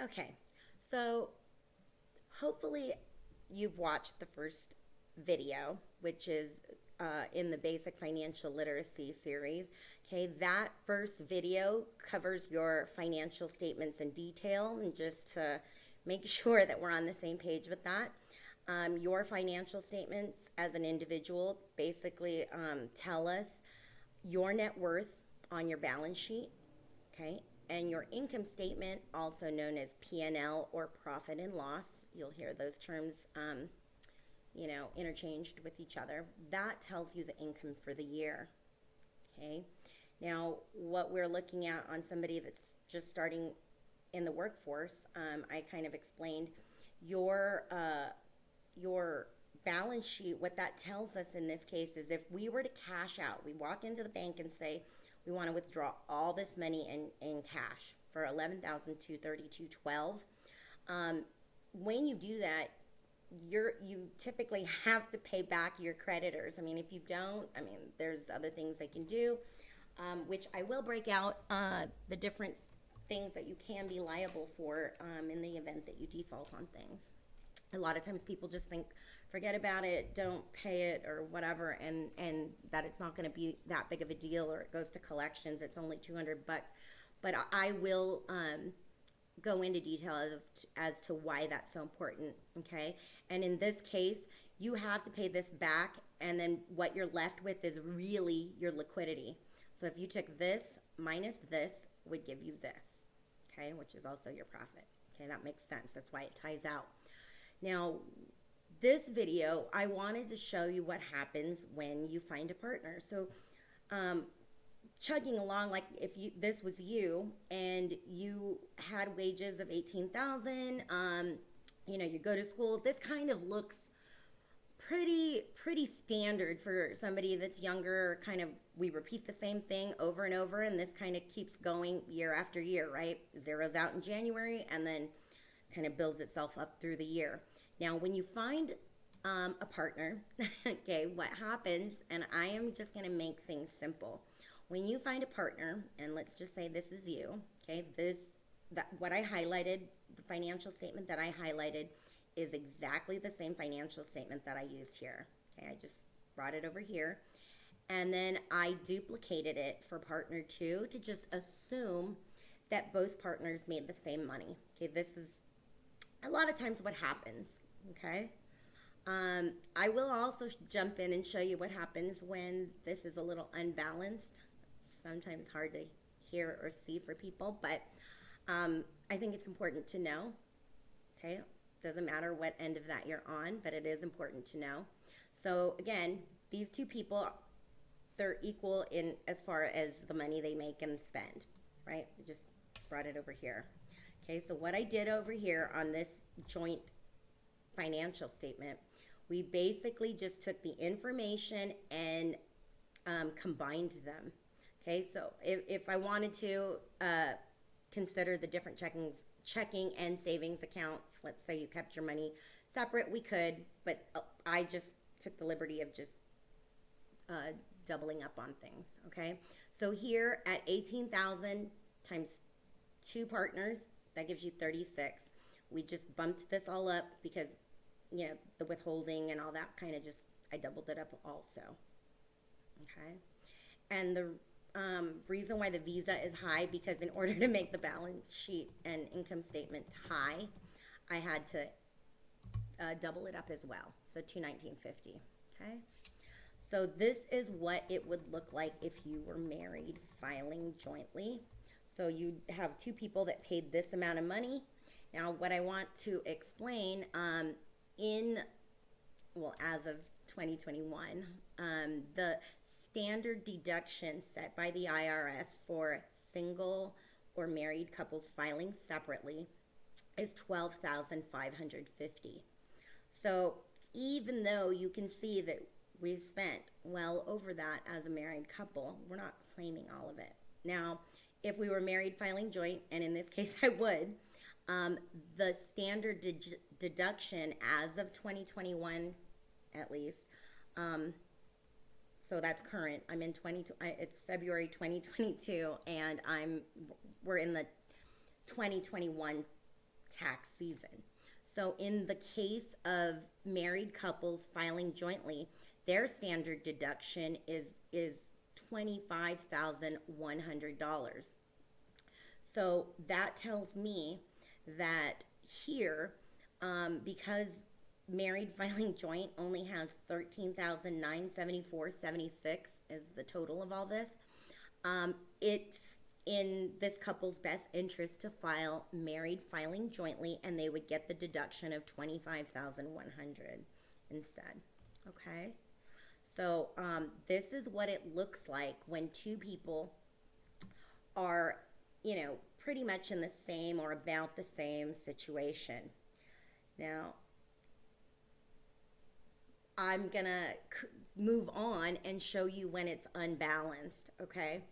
Okay, so hopefully you've watched the first video, which is in the Basic Financial Literacy series. Okay, that first video covers your financial statements in detail, and just to make sure that we're on the same page with that. Your financial statements as an individual basically tell us your net worth on your balance sheet, okay, and your income statement, also known as P&L or profit and loss. You'll hear those terms, interchanged with each other. That tells you the income for the year, okay? Now, what we're looking at on somebody that's just starting in the workforce, I kind of explained your balance sheet. What that tells us in this case is if we were to cash out, we walk into the bank and say we want to withdraw all this money in cash for $11,232.12. When you do that, you typically have to pay back your creditors. I mean, if you don't, there's other things they can do, which I will break out the different things that you can be liable for in the event that you default on things. A lot of times people just think, forget about it, don't pay it or whatever, and that it's not going to be that big of a deal, or it goes to collections, it's only $200. But I will go into detail as to why that's so important, okay? And in this case, you have to pay this back, and then what you're left with is really your liquidity. So if you took this minus this, would give you this, okay, which is also your profit. Okay, that makes sense. That's why it ties out. Now, this video, I wanted to show you what happens when you find a partner. So, chugging along, like if this was you and you had wages of 18,000, you go to school. This kind of looks pretty standard for somebody that's younger. Kind of, we repeat the same thing over and over, and this kind of keeps going year after year, right? Zeroes out in January and then kind of builds itself up through the year. Now, when you find a partner, okay, what happens, and I am just going to make things simple. When you find a partner, and let's just say this is you, okay, what I highlighted, the financial statement that I highlighted is exactly the same financial statement that I used here. Okay, I just brought it over here. And then I duplicated it for partner two to just assume that both partners made the same money. Okay, this is a lot of times what happens, okay? I will also jump in and show you what happens when this is a little unbalanced. It's sometimes hard to hear or see for people, but I think it's important to know, okay? Doesn't matter what end of that you're on, but it is important to know. So again, these two people, they're equal in as far as the money they make and spend, right? I just brought it over here. Okay, so what I did over here on this joint financial statement, we basically just took the information and combined them. Okay, so if I wanted to consider the different checking and savings accounts, let's say you kept your money separate, we could, but I just took the liberty of just doubling up on things. Okay, so here at 18,000 times two partners, that gives you 36. We just bumped this all up because, the withholding and all that kind of I doubled it up also. Okay. And the reason why the visa is high, because in order to make the balance sheet and income statement high, I had to double it up as well. So $219.50. Okay. So this is what it would look like if you were married filing jointly. So you have two people that paid this amount of money. Now, what I want to explain, as of 2021, the standard deduction set by the IRS for single or married couples filing separately is $12,550. So even though you can see that we've spent well over that as a married couple, we're not claiming all of it. Now, if we were married filing joint, and in this case I would, the standard deduction as of 2021 at least, so that's current. I'm in it's February 2022, and we're in the 2021 tax season. So in the case of married couples filing jointly, their standard deduction is $25,100. So that tells me that here, because married filing joint only has 13,974.76 is the total of all this, it's in this couple's best interest to file married filing jointly, and they would get the deduction of 25,100 instead. Okay, so this is what it looks like when two people are, pretty much in the same or about the same situation. Now, I'm gonna move on and show you when it's unbalanced, okay?